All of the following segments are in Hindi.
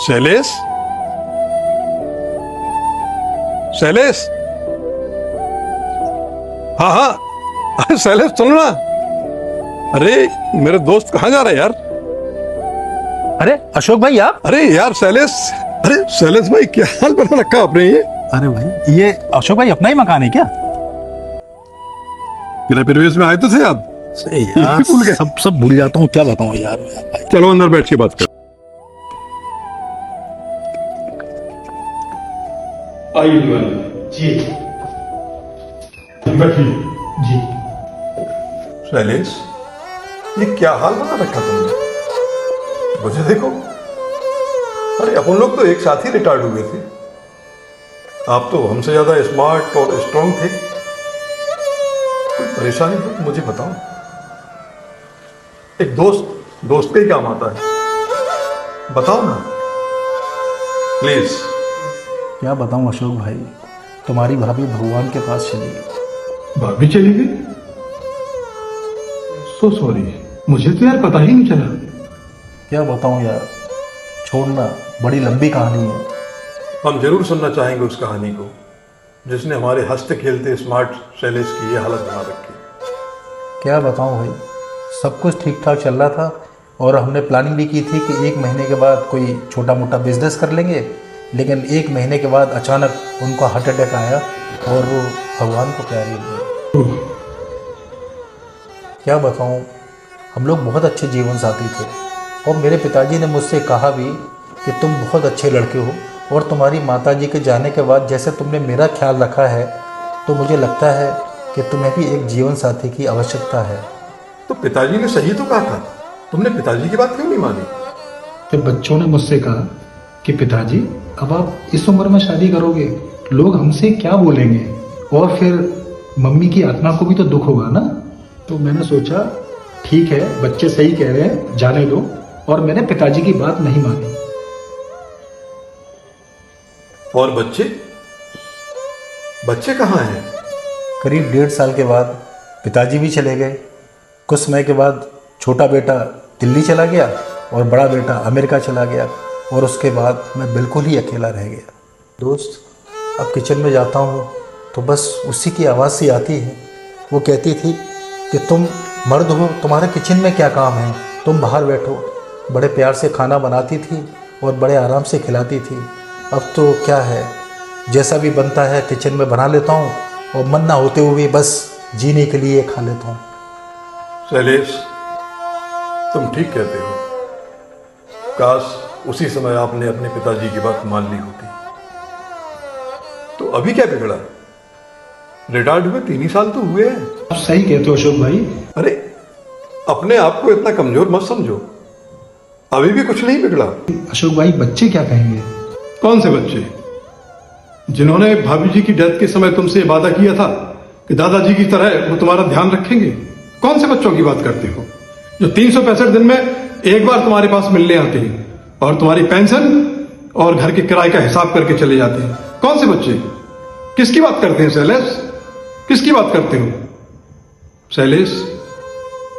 शैलेश, शैलेश, हाँ हाँ, अरे शैलेश सुनो ना। अरे मेरे दोस्त कहाँ जा रहे हैं यार? अरे अशोक भाई आप? अरे यार शैलेश, अरे शैलेश भाई क्या हाल बना रखा आपने ये? अरे भाई ये अशोक भाई अपना ही मकान है क्या? मेरा प्रवेश में आए तो थे आप? यार भूल गए। सब भूल जाता हूँ, क्या बताऊँ यार भाई। चलो अंदर बैठ के बात कर। आइए दीवान जी, बैठिए जी। शैलेश, ये क्या हाल बना रखा तुमने? मुझे देखो। अरे अपन लोग तो एक साथ ही रिटायर्ड हुए थे। आप तो हमसे ज्यादा स्मार्ट और स्ट्रांग थे। कोई परेशानी हो तो मुझे बताओ। एक दोस्त का ही काम आता है। बताओ ना प्लीज। क्या बताऊँ अशोक भाई, तुम्हारी भाभी भगवान के पास चली गई। भाभी चली गई? सो सॉरी, मुझे तो यार पता ही नहीं चला। क्या बताऊँ यार, छोड़ना, बड़ी लंबी कहानी है। हम जरूर सुनना चाहेंगे उस कहानी को जिसने हमारे हंसते खेलते स्मार्ट शैलेश की ये हालत बना रखी। क्या बताऊँ भाई, सब कुछ ठीक ठाक चल रहा था और हमने प्लानिंग भी की थी कि 1 महीने के बाद कोई छोटा मोटा बिजनेस कर लेंगे, लेकिन 1 महीने के बाद अचानक उनको हार्ट अटैक आया और वो भगवान को प्यारी हो गई। क्या बताऊँ, हम लोग बहुत अच्छे जीवन साथी थे और मेरे पिताजी ने मुझसे कहा भी कि तुम बहुत अच्छे लड़के हो और तुम्हारी माताजी के जाने के बाद जैसे तुमने मेरा ख्याल रखा है तो मुझे लगता है कि तुम्हें भी एक जीवन साथी की आवश्यकता है। तो पिताजी ने सही तो कहा था, तुमने पिताजी की बात क्यों नहीं मानी? जब बच्चों ने मुझसे कहा कि पिताजी अब आप इस उम्र में शादी करोगे, लोग हमसे क्या बोलेंगे और फिर मम्मी की आत्मा को भी तो दुख होगा ना, तो मैंने सोचा ठीक है, बच्चे सही कह रहे हैं, जाने दो, और मैंने पिताजी की बात नहीं मानी। और बच्चे कहाँ हैं? करीब 1.5 साल के बाद पिताजी भी चले गए। कुछ समय के बाद छोटा बेटा दिल्ली चला गया और बड़ा बेटा अमेरिका चला गया और उसके बाद मैं बिल्कुल ही अकेला रह गया। दोस्त, अब किचन में जाता हूँ तो बस उसी की आवाज़ सी आती है। वो कहती थी कि तुम मर्द हो, तुम्हारे किचन में क्या काम है, तुम बाहर बैठो। बड़े प्यार से खाना बनाती थी और बड़े आराम से खिलाती थी। अब तो क्या है, जैसा भी बनता है किचन में बना लेता हूँ और मन ना होते हुए बस जीने के लिए खा लेता हूँ। शैलेश, तुम ठीक कहते हो। काश उसी समय आपने अपने पिताजी की बात मान ली होती। तो अभी क्या बिगड़ा? रिटायर्ड हुए 3 ही साल तो हुए हैं। आप सही कहते हो अशोक भाई। अरे अपने आप को इतना कमजोर मत समझो, अभी भी कुछ नहीं बिगड़ा। अशोक भाई, बच्चे क्या कहेंगे? कौन से बच्चे? जिन्होंने भाभी जी की डेथ के समय तुमसे वादा किया था कि दादाजी की तरह वो तुम्हारा ध्यान रखेंगे? कौन से बच्चों की बात करते हो जो 365 दिन में एक बार तुम्हारे पास मिलने आते हैं और तुम्हारी पेंशन और घर के किराए का हिसाब करके चले जाते हैं? कौन से बच्चे? किसकी बात करते हैं शैलेश? किसकी बात करते हो शैलेश?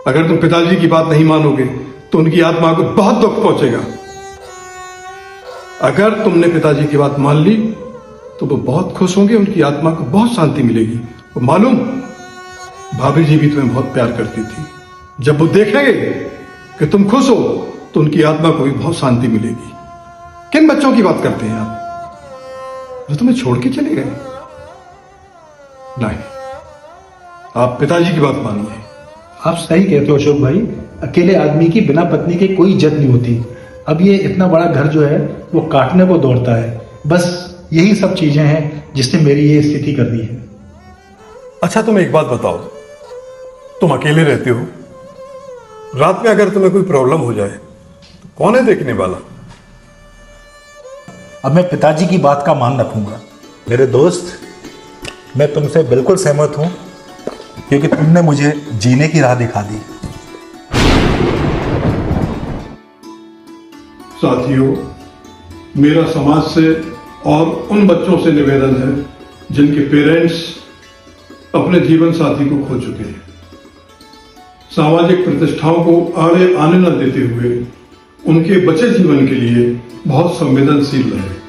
अगर तुम पिताजी की बात नहीं मानोगे तो उनकी आत्मा को बहुत दुख पहुंचेगा। अगर तुमने पिताजी की बात मान ली तो वो बहुत खुश होंगे, उनकी आत्मा को बहुत शांति मिलेगी। वो मालूम, भाभी जी भी तुम्हें बहुत प्यार करती थी। जब वो देखेंगे कि तुम खुश हो तो उनकी आत्मा को भी बहुत शांति मिलेगी। किन बच्चों की बात करते हैं आप जो तुम्हें छोड़ के चले गए? नहीं, आप पिताजी की बात मानिए। आप सही कहते हो अशोक भाई, अकेले आदमी की बिना पत्नी के कोई इज्जत नहीं होती। अब ये इतना बड़ा घर जो है वो काटने को दौड़ता है। बस यही सब चीजें हैं जिसने मेरी ये स्थिति कर दी है। अच्छा तुम एक बात बताओ, तुम अकेले रहते हो, रात में अगर तुम्हें कोई प्रॉब्लम हो जाए तो कौन है देखने वाला? अब मैं पिताजी की बात का मान रखूंगा। मेरे दोस्त, मैं तुमसे बिल्कुल सहमत हूं क्योंकि तुमने मुझे जीने की राह दिखा दी। साथियों, मेरा समाज से और उन बच्चों से निवेदन है जिनके पेरेंट्स अपने जीवन साथी को खो चुके हैं। सामाजिक प्रतिष्ठाओं को आड़े आने न देते हुए उनके बचे जीवन के लिए बहुत संवेदनशील रहे।